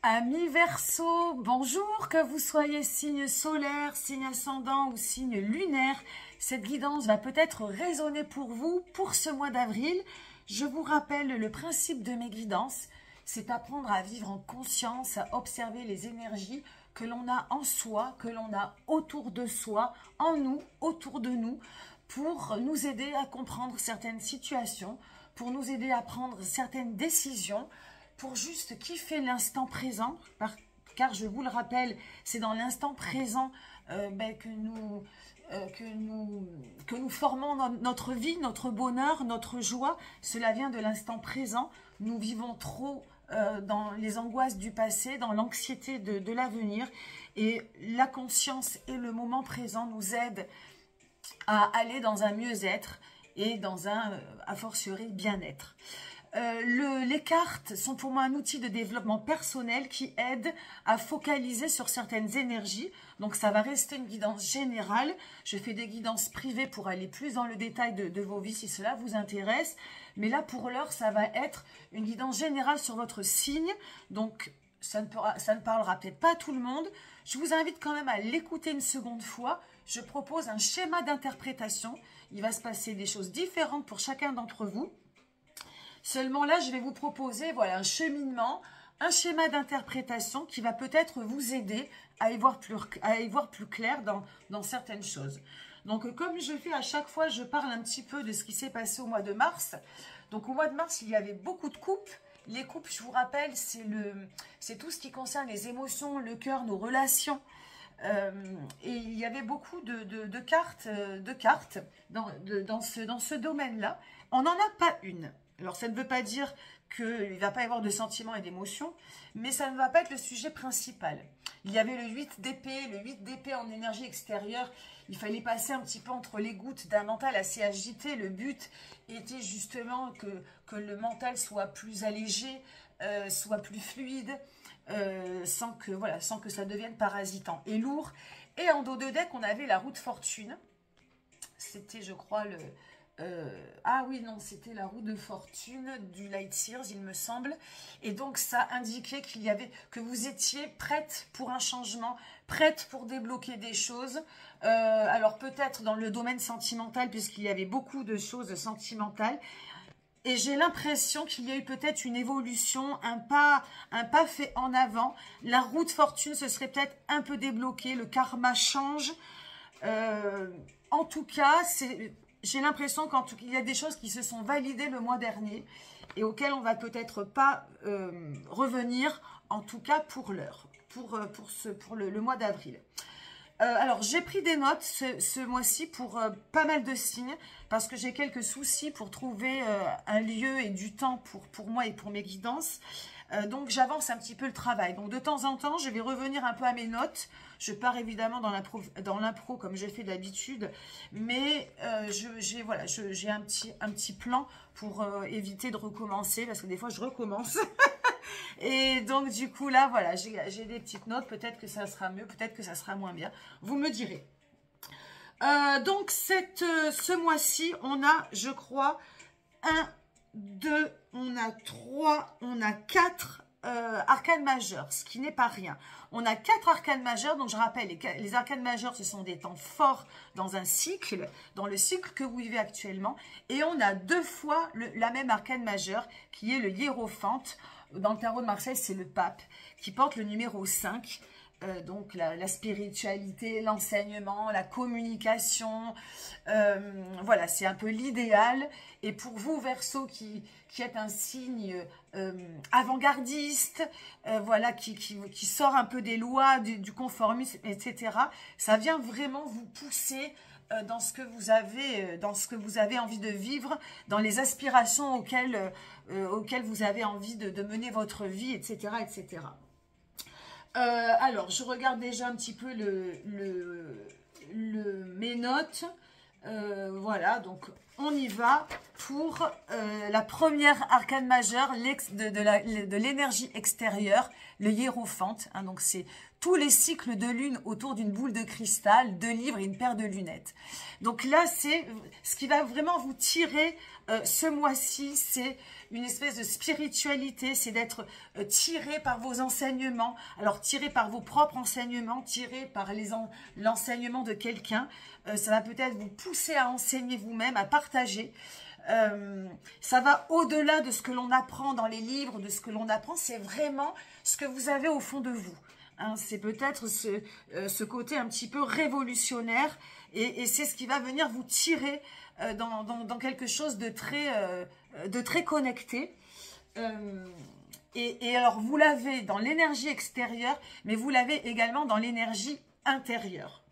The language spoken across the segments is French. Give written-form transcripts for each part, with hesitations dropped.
Amis Verseau, bonjour, que vous soyez signe solaire, signe ascendant ou signe lunaire, cette guidance va peut-être résonner pour vous pour ce mois d'avril. Je vous rappelle le principe de mes guidances, c'est apprendre à vivre en conscience, à observer les énergies que l'on a en soi, que l'on a autour de soi, en nous, autour de nous, pour nous aider à comprendre certaines situations, pour nous aider à prendre certaines décisions, pour juste kiffer l'instant présent, car je vous le rappelle, c'est dans l'instant présent que nous formons notre vie, notre bonheur, notre joie. Cela vient de l'instant présent. Nous vivons trop dans les angoisses du passé, dans l'anxiété de l'avenir. Et la conscience et le moment présent nous aident à aller dans un mieux-être et dans un, a fortiori, bien-être. Les cartes sont pour moi un outil de développement personnel qui aide à focaliser sur certaines énergies. Donc ça va rester une guidance générale. Je fais des guidances privées pour aller plus dans le détail de vos vies si cela vous intéresse. Mais là pour l'heure ça va être une guidance générale sur votre signe. Donc ça ne parlera peut-être pas à tout le monde. Je vous invite quand même à l'écouter une seconde fois. Je propose un schéma d'interprétation. Il va se passer des choses différentes pour chacun d'entre vous. Seulement là, je vais vous proposer voilà, un cheminement, un schéma d'interprétation qui va peut-être vous aider à y voir plus clair dans certaines choses. Donc, comme je fais à chaque fois, je parle un petit peu de ce qui s'est passé au mois de mars. Donc, au mois de mars, il y avait beaucoup de coupes. Les coupes, je vous rappelle, c'est tout ce qui concerne les émotions, le cœur, nos relations. Et il y avait beaucoup de cartes dans ce domaine-là. On n'en a pas une. Alors, ça ne veut pas dire qu'il ne va pas y avoir de sentiments et d'émotions, mais ça ne va pas être le sujet principal. Il y avait le 8 d'épée, le 8 d'épée en énergie extérieure. Il fallait passer un petit peu entre les gouttes d'un mental assez agité. Le but était justement que le mental soit plus allégé, soit plus fluide, sans que ça devienne parasitant et lourd. Et en dos de deck, on avait la roue de fortune. C'était, je crois, ah oui, non, c'était la roue de fortune du Light Sears, il me semble. Et donc, ça indiquait que vous étiez prête pour un changement, prête pour débloquer des choses. Alors, peut-être dans le domaine sentimental, puisqu'il y avait beaucoup de choses sentimentales. Et j'ai l'impression qu'il y a eu peut-être une évolution, un pas fait en avant. La roue de fortune, ce serait peut-être un peu débloqué, le karma change. En tout cas, j'ai l'impression qu'il y a des choses qui se sont validées le mois dernier et auxquelles on va peut-être pas revenir, en tout cas pour l'heure, pour le mois d'avril. Alors, j'ai pris des notes ce mois-ci pour pas mal de signes parce que j'ai quelques soucis pour trouver un lieu et du temps pour moi et pour mes guidances. Donc, j'avance un petit peu le travail. Donc, de temps en temps, je vais revenir un peu à mes notes. Je pars évidemment dans l'impro comme je fais d'habitude. Mais j'ai un petit plan pour éviter de recommencer parce que des fois, je recommence. Et donc, du coup, là, voilà, j'ai des petites notes. Peut-être que ça sera mieux, peut-être que ça sera moins bien. Vous me direz. Donc, ce mois-ci, on a, je crois, 1, 2, on a 3, on a 4 arcanes majeures, ce qui n'est pas rien. On a 4 arcanes majeures, donc je rappelle, les arcanes majeures, ce sont des temps forts dans un cycle, dans le cycle que vous vivez actuellement. Et on a 2 fois la même arcane majeure, qui est le hiérophante. Dans le tarot de Marseille, c'est le pape, qui porte le numéro 5. Donc la spiritualité, l'enseignement, la communication, voilà, c'est un peu l'idéal. Et pour vous, Verseau, qui êtes un signe avant-gardiste, voilà, qui sort un peu des lois, du conformisme, etc., ça vient vraiment vous pousser dans ce que vous avez envie de vivre, dans les aspirations auxquelles vous avez envie de mener votre vie, etc., etc. Alors, je regarde déjà un petit peu mes notes. Voilà, donc on y va pour la première arcane majeure de l'énergie extérieure, le hiérophante. Hein, donc, c'est tous les cycles de lune autour d'une boule de cristal, 2 livres et une paire de lunettes. Donc là, c'est ce qui va vraiment vous tirer ce mois-ci, c'est une espèce de spiritualité, c'est d'être tiré par vos enseignements. Alors, tiré par vos propres enseignements, tiré par l'enseignement de quelqu'un. Ça va peut-être vous pousser à enseigner vous-même, à partager. Ça va au-delà de ce que l'on apprend dans les livres, de ce que l'on apprend. C'est vraiment ce que vous avez au fond de vous. Hein, c'est peut-être ce côté un petit peu révolutionnaire. Et c'est ce qui va venir vous tirer dans quelque chose de très connecté. Et alors, vous l'avez dans l'énergie extérieure, mais vous l'avez également dans l'énergie intérieure.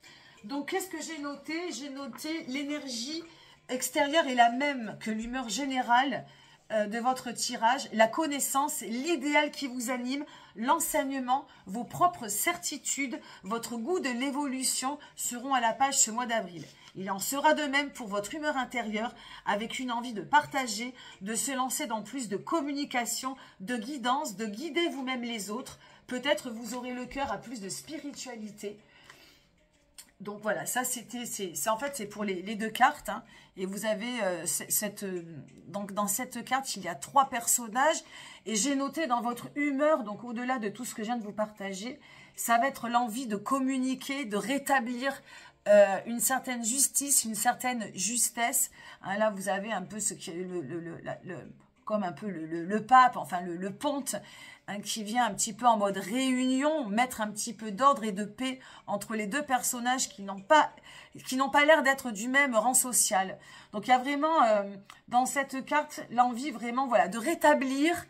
Donc, qu'est-ce que j'ai noté? J'ai noté l'énergie extérieure est la même que l'humeur générale de votre tirage, la connaissance, l'idéal qui vous anime, l'enseignement, vos propres certitudes, votre goût de l'évolution seront à la page ce mois d'avril. Il en sera de même pour votre humeur intérieure, avec une envie de partager, de se lancer dans plus de communication, de guidance, de guider vous-même les autres. Peut-être vous aurez le cœur à plus de spiritualité. Donc voilà, ça en fait c'est pour les 2 cartes. Hein, et vous avez donc dans cette carte, il y a 3 personnages. Et j'ai noté dans votre humeur, donc au-delà de tout ce que je viens de vous partager, ça va être l'envie de communiquer, de rétablir une certaine justice, une certaine justesse. Hein, là, vous avez un peu ce qui est comme un peu le pape, enfin le ponte, hein, qui vient un petit peu en mode réunion, mettre un petit peu d'ordre et de paix entre les 2 personnages qui n'ont pas l'air d'être du même rang social. Donc, il y a vraiment, dans cette carte, l'envie vraiment voilà, de rétablir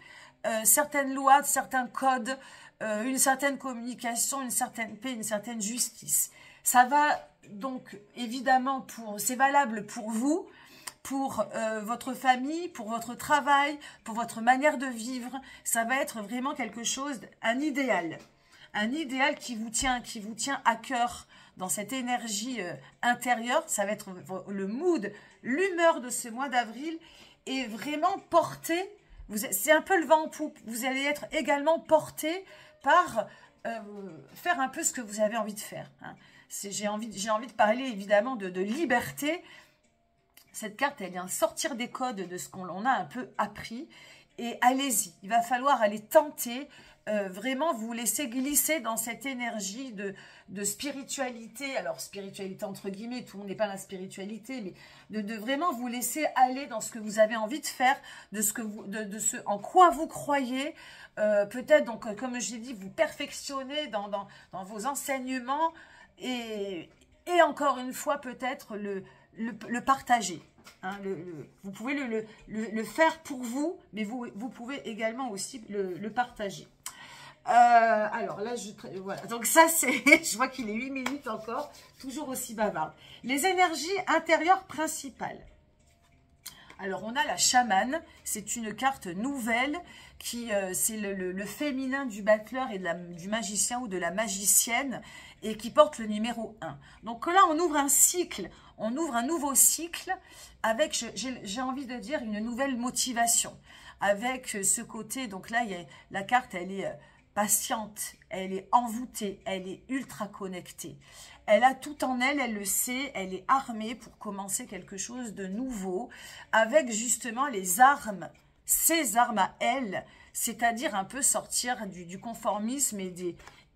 certaines lois, certains codes, une certaine communication, une certaine paix, une certaine justice. Ça va donc, évidemment, c'est valable pour vous, pour votre famille, pour votre travail, pour votre manière de vivre. Ça va être vraiment quelque chose, un idéal qui vous tient à cœur dans cette énergie intérieure. Ça va être le mood, l'humeur de ce mois d'avril et vraiment porté, c'est un peu le vent en poupe, vous allez être également porté par faire un peu ce que vous avez envie de faire. Hein. J'ai envie de parler évidemment de liberté. Cette carte, elle vient sortir des codes de ce qu'on a un peu appris. Et allez-y, il va falloir aller tenter, vraiment vous laisser glisser dans cette énergie de spiritualité. Alors, spiritualité entre guillemets, tout le monde n'est pas dans la spiritualité, mais de vraiment vous laisser aller dans ce que vous avez envie de faire, de ce en quoi vous croyez. Peut-être, donc, comme je l'ai dit, vous perfectionner dans vos enseignements et encore une fois, peut-être le partager. Hein, vous pouvez le faire pour vous, mais vous pouvez également aussi le partager. Alors là, voilà. Donc ça, c'est, je vois qu'il est 8 minutes encore, toujours aussi bavard. Les énergies intérieures principales. Alors, on a la chamane, c'est une carte nouvelle qui, c'est le féminin du battleur et du magicien ou de la magicienne et qui porte le numéro 1. Donc là, on ouvre un cycle, on ouvre un nouveau cycle avec, j'ai envie de dire, une nouvelle motivation. Avec ce côté, donc là, la carte, elle est patiente, elle est envoûtée, elle est ultra connectée. Elle a tout en elle, elle le sait, elle est armée pour commencer quelque chose de nouveau avec justement les armes, ses armes à elle, c'est-à-dire un peu sortir du conformisme et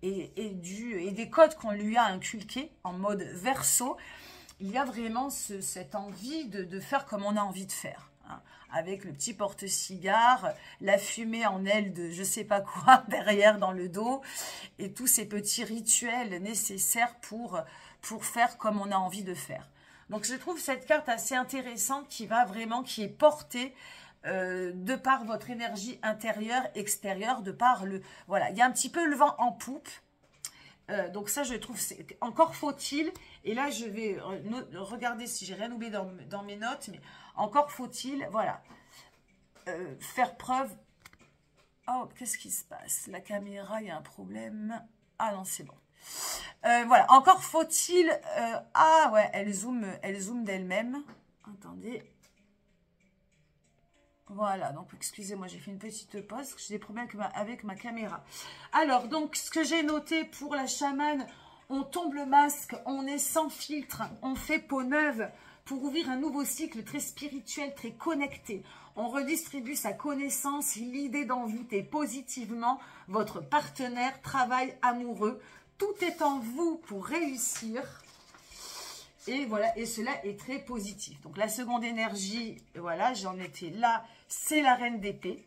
des codes qu'on lui a inculqués en mode verso. Il y a vraiment cette envie de faire comme on a envie de faire. Hein, avec le petit porte-cigare, la fumée en aile de je sais pas quoi derrière dans le dos et tous ces petits rituels nécessaires pour faire comme on a envie de faire. Donc je trouve cette carte assez intéressante qui est portée de par votre énergie intérieure, extérieure, de par voilà, il y a un petit peu le vent en poupe. Donc ça, je trouve, encore faut-il, et là, je vais regarder si j'ai rien oublié dans mes notes, mais encore faut-il, voilà, faire preuve. Oh, qu'est-ce qui se passe? La caméra, il y a un problème. Ah non, c'est bon. Voilà, encore faut-il. Ah ouais, elle zoome d'elle-même. Attendez, Voilà, donc excusez-moi, j'ai fait une petite pause, j'ai des problèmes avec ma caméra. Alors, donc, ce que j'ai noté pour la chamane, on tombe le masque, on est sans filtre, on fait peau neuve pour ouvrir un nouveau cycle très spirituel, très connecté. On redistribue sa connaissance, l'idée d'envoûter positivement votre partenaire, travail amoureux. Tout est en vous pour réussir. Et voilà, et cela est très positif. Donc la seconde énergie, voilà, j'en étais là, c'est la reine d'épée.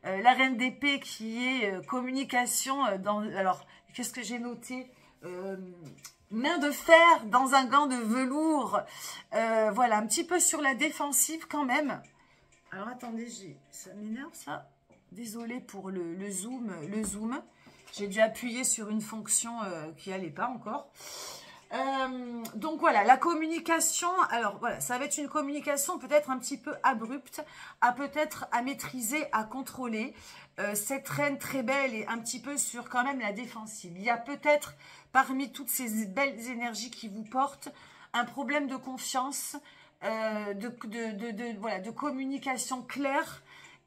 La reine d'épée qui est communication alors, qu'est-ce que j'ai noté? Main de fer dans un gant de velours. Voilà, un petit peu sur la défensive quand même. Alors attendez, ça m'énerve ça. Désolée pour le zoom. J'ai dû appuyer sur une fonction qui n'allait pas encore. Donc voilà, la communication, alors voilà, ça va être une communication peut-être un petit peu abrupte, peut-être à maîtriser, à contrôler. Cette reine très belle est un petit peu sur quand même la défensive. Il y a peut-être parmi toutes ces belles énergies qui vous portent un problème de confiance, voilà, de communication claire,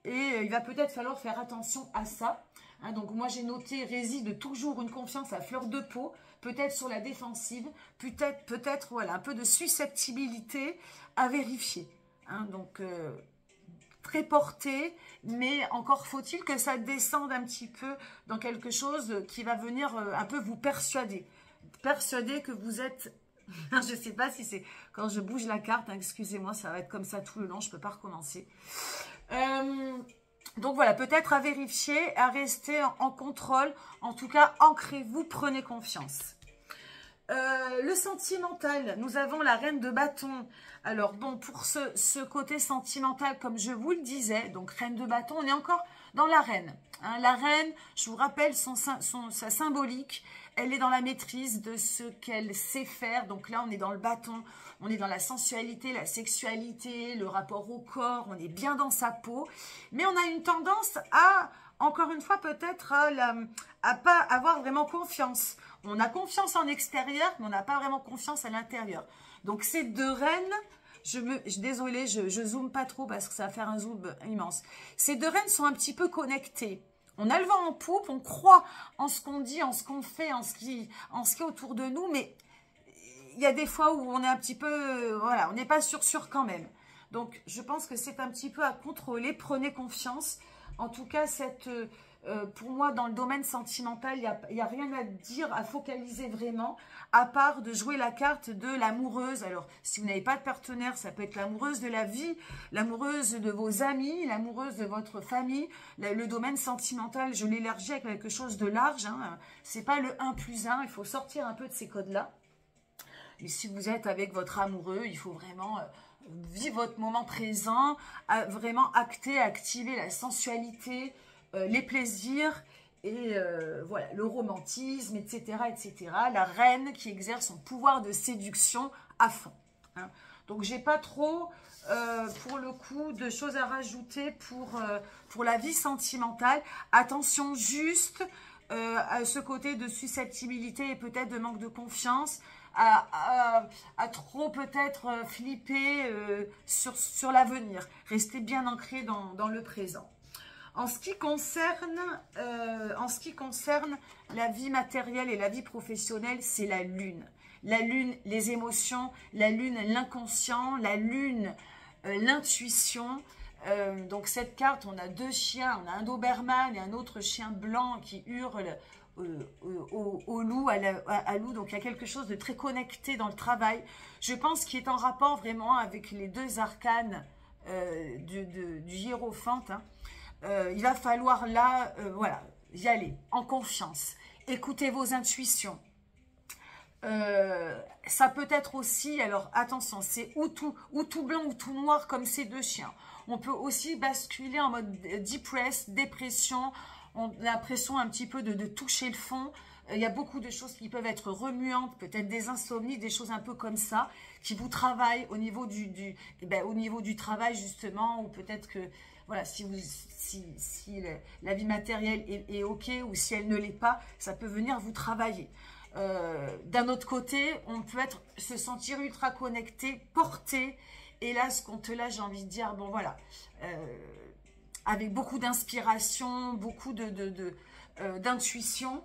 et il va peut-être falloir faire attention à ça. Hein, donc moi j'ai noté réside toujours une confiance à fleur de peau, peut-être sur la défensive, peut-être voilà, un peu de susceptibilité à vérifier. Hein, donc très porté, mais encore faut-il que ça descende un petit peu dans quelque chose qui va venir un peu vous persuader que vous êtes... Je ne sais pas si c'est quand je bouge la carte, hein, excusez-moi, ça va être comme ça tout le long, je ne peux pas recommencer. Donc voilà, peut-être à vérifier, à rester en contrôle. En tout cas, ancrez-vous, prenez confiance. Le sentimental, nous avons la reine de bâton. Alors bon, pour ce côté sentimental, comme je vous le disais, donc reine de bâton, on est encore dans la reine. Hein, la reine, je vous rappelle sa symbolique, elle est dans la maîtrise de ce qu'elle sait faire. Donc là, on est dans le bâton, on est dans la sensualité, la sexualité, le rapport au corps, on est bien dans sa peau. Mais on a une tendance à, encore une fois, peut-être à pas avoir vraiment confiance. On a confiance en extérieur, mais on n'a pas vraiment confiance à l'intérieur. Donc ces deux reines, désolée, je zoome pas trop parce que ça va faire un zoom immense. Ces deux reines sont un petit peu connectées. On a le vent en poupe, on croit en ce qu'on dit, en ce qu'on fait, en ce qui est autour de nous, mais il y a des fois où on est un petit peu, voilà, on n'est pas sûr quand même. Donc, je pense que c'est un petit peu à contrôler, prenez confiance. En tout cas, pour moi, dans le domaine sentimental, il n'y a rien à dire, à focaliser vraiment, à part de jouer la carte de l'amoureuse. Alors, si vous n'avez pas de partenaire, ça peut être l'amoureuse de la vie, l'amoureuse de vos amis, l'amoureuse de votre famille. Le domaine sentimental, je l'élargis avec quelque chose de large. Hein. Ce n'est pas le 1+1, il faut sortir un peu de ces codes-là. Et si vous êtes avec votre amoureux, il faut vraiment... vivre votre moment présent, vraiment activer la sensualité, les plaisirs et voilà, le romantisme, etc., etc. La reine qui exerce son pouvoir de séduction à fond. Hein. Donc, j'ai pas trop, pour le coup, de choses à rajouter pour la vie sentimentale. Attention juste à ce côté de susceptibilité et peut-être de manque de confiance. À trop peut-être flipper sur l'avenir. Restez bien ancré dans le présent. En ce qui concerne la vie matérielle et la vie professionnelle, c'est la lune. La lune, les émotions, la lune, l'inconscient, la lune, l'intuition. Donc cette carte, on a deux chiens, on a un Doberman et un autre chien blanc qui hurle au loup, à loup. Donc il y a quelque chose de très connecté dans le travail. Je pense qu'il est en rapport vraiment avec les deux arcanes du hiérophant. Hein. Il va falloir là, voilà, y aller en confiance. Écoutez vos intuitions. Ça peut être aussi, alors attention, c'est ou tout blanc ou tout noir comme ces deux chiens. On peut aussi basculer en mode depress, dépression. On a l'impression un petit peu de toucher le fond. Il y a beaucoup de choses qui peuvent être remuantes, peut-être des insomnies, des choses un peu comme ça, qui vous travaillent au niveau au niveau du travail justement, ou peut-être que, voilà, si la vie matérielle est OK ou si elle ne l'est pas, ça peut venir vous travailler. D'un autre côté, on peut se sentir ultra connecté, porté Et là, ce compte-là, j'ai envie de dire, bon voilà, avec beaucoup d'inspiration, beaucoup d'intuition.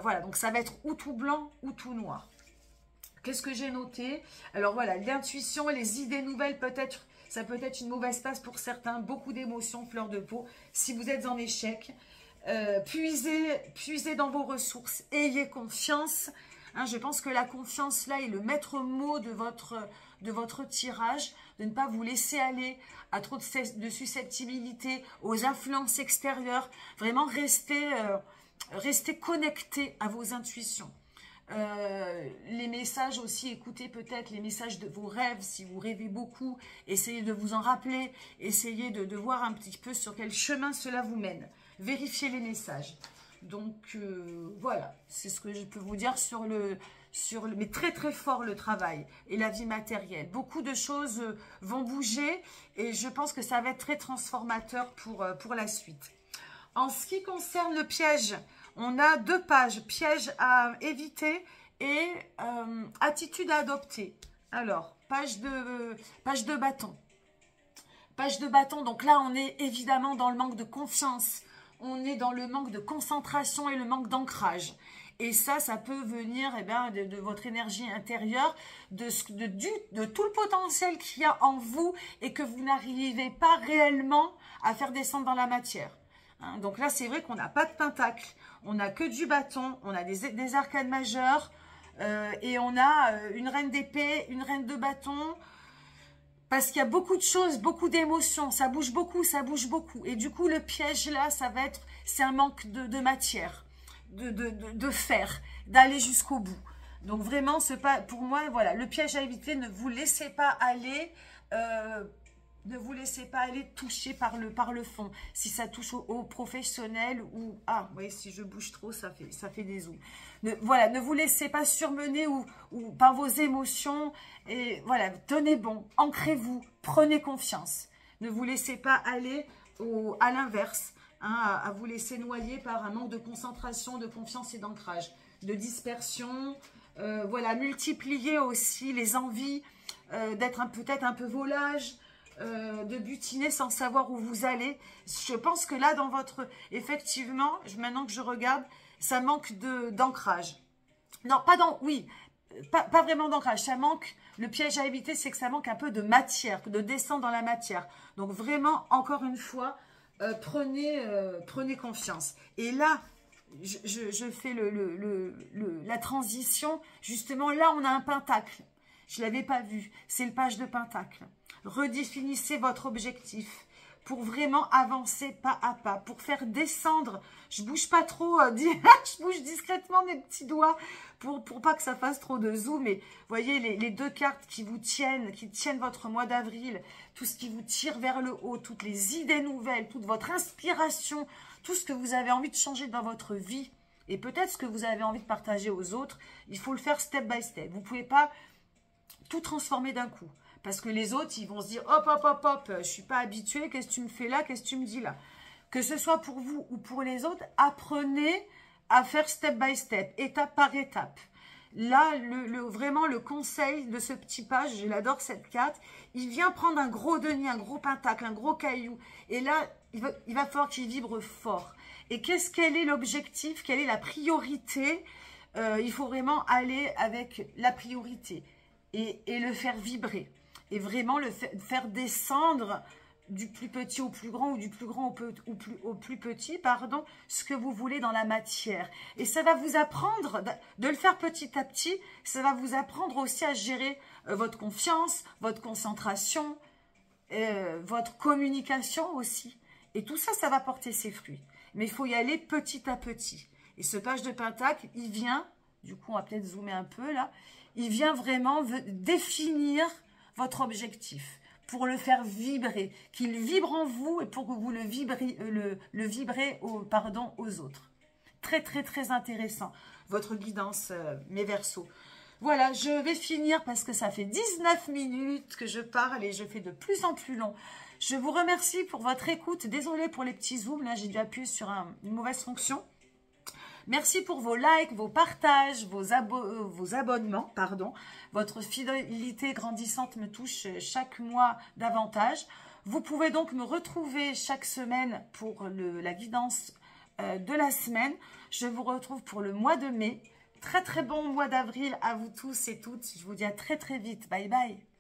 Voilà, donc ça va être ou tout blanc ou tout noir. Qu'est-ce que j'ai noté? Alors voilà, l'intuition, les idées nouvelles, peut-être, ça peut être une mauvaise passe pour certains, beaucoup d'émotions, fleur de peau. Si vous êtes en échec, puisez dans vos ressources, ayez confiance. Hein, je pense que la confiance, là, est le maître mot de votre tirage, de ne pas vous laisser aller à trop de susceptibilité, aux influences extérieures. Vraiment, restez connecté à vos intuitions. Les messages aussi, écoutez peut-être les messages de vos rêves, si vous rêvez beaucoup, essayez de vous en rappeler, essayez de voir un petit peu sur quel chemin cela vous mène. Vérifiez les messages. Donc voilà, c'est ce que je peux vous dire mais très très fort le travail et la vie matérielle. Beaucoup de choses vont bouger et je pense que ça va être très transformateur pour la suite. En ce qui concerne le piège, on a 2 pages, piège à éviter et attitude à adopter. Alors, page de bâton. Page de bâton, donc là on est évidemment dans le manque de confiance. On est dans le manque de concentration et le manque d'ancrage. Et ça peut venir de votre énergie intérieure, de tout le potentiel qu'il y a en vous et que vous n'arrivez pas réellement à faire descendre dans la matière. Hein, donc là, c'est vrai qu'on n'a pas de pentacle, on n'a que du bâton, on a des arcades majeures et on a une reine d'épée, une reine de bâton. Parce qu'il y a beaucoup de choses, beaucoup d'émotions, ça bouge beaucoup, ça bouge beaucoup. Et du coup, le piège là, c'est un manque de matière, de fer, d'aller jusqu'au bout. Donc vraiment, pour moi, voilà, le piège à éviter, ne vous laissez pas aller, toucher par le fond. Si ça touche au professionnel ou, ah, oui, si je bouge trop, ça fait des zooms. Voilà, ne vous laissez pas surmener ou par vos émotions. Et voilà, tenez bon, ancrez-vous, prenez confiance. Ne vous laissez pas aller à l'inverse, hein, à vous laisser noyer par un manque de concentration, de confiance et d'ancrage, de dispersion. Voilà, multipliez aussi les envies d'être peut-être un peu volage, de butiner sans savoir où vous allez. Je pense que là, effectivement, maintenant que je regarde, ça manque d'ancrage. Non, pas vraiment d'ancrage, ça manque, le piège à éviter, c'est que ça manque un peu de matière, de descendre dans la matière. Donc vraiment, encore une fois, prenez confiance. Et là, je fais la transition, justement, là, on a un pentacle. Je ne l'avais pas vu, c'est le page de pentacle. Redéfinissez votre objectif pour vraiment avancer pas à pas, pour faire descendre. Je bouge pas trop, je bouge discrètement mes petits doigts pour pas que ça fasse trop de zoom. Mais voyez les 2 cartes qui tiennent votre mois d'avril, tout ce qui vous tire vers le haut, toutes les idées nouvelles, toute votre inspiration, tout ce que vous avez envie de changer dans votre vie et peut-être ce que vous avez envie de partager aux autres. Il faut le faire step by step. Vous pouvez pas tout transformer d'un coup. Parce que les autres, ils vont se dire, hop, hop, hop, hop, je suis pas habitué, qu'est-ce que tu me fais là, qu'est-ce que tu me dis là? Que ce soit pour vous ou pour les autres, apprenez à faire step by step, étape par étape. Là, vraiment, le conseil de ce petit page, je l'adore cette carte, il vient prendre un gros denier, un gros pentacle, un gros caillou. Et là, il va falloir qu'il vibre fort. Et quel est l'objectif? Quelle est la priorité? Il faut vraiment aller avec la priorité et le faire vibrer. Et vraiment le faire descendre du plus petit au plus grand ou du plus grand au plus petit, pardon, ce que vous voulez dans la matière. Et ça va vous apprendre, de le faire petit à petit, ça va vous apprendre aussi à gérer votre confiance, votre concentration, votre communication aussi. Et tout ça, ça va porter ses fruits. Mais il faut y aller petit à petit. Et ce page de pentacle, il vient, du coup on va peut-être zoomer un peu là, il vient vraiment définir votre objectif, pour le faire vibrer, qu'il vibre en vous et pour que vous le vibrez aux autres. Très, très, très intéressant, votre guidance, mes Verseaux. Voilà, je vais finir parce que ça fait 19 minutes que je parle et je fais de plus en plus long. Je vous remercie pour votre écoute. Désolée pour les petits zooms, là j'ai dû appuyer sur une mauvaise fonction. Merci pour vos likes, vos partages, vos abonnements, pardon. Votre fidélité grandissante me touche chaque mois davantage. Vous pouvez donc me retrouver chaque semaine pour la guidance de la semaine. Je vous retrouve pour le mois de mai. Très très bon mois d'avril à vous tous et toutes. Je vous dis à très très vite. Bye bye.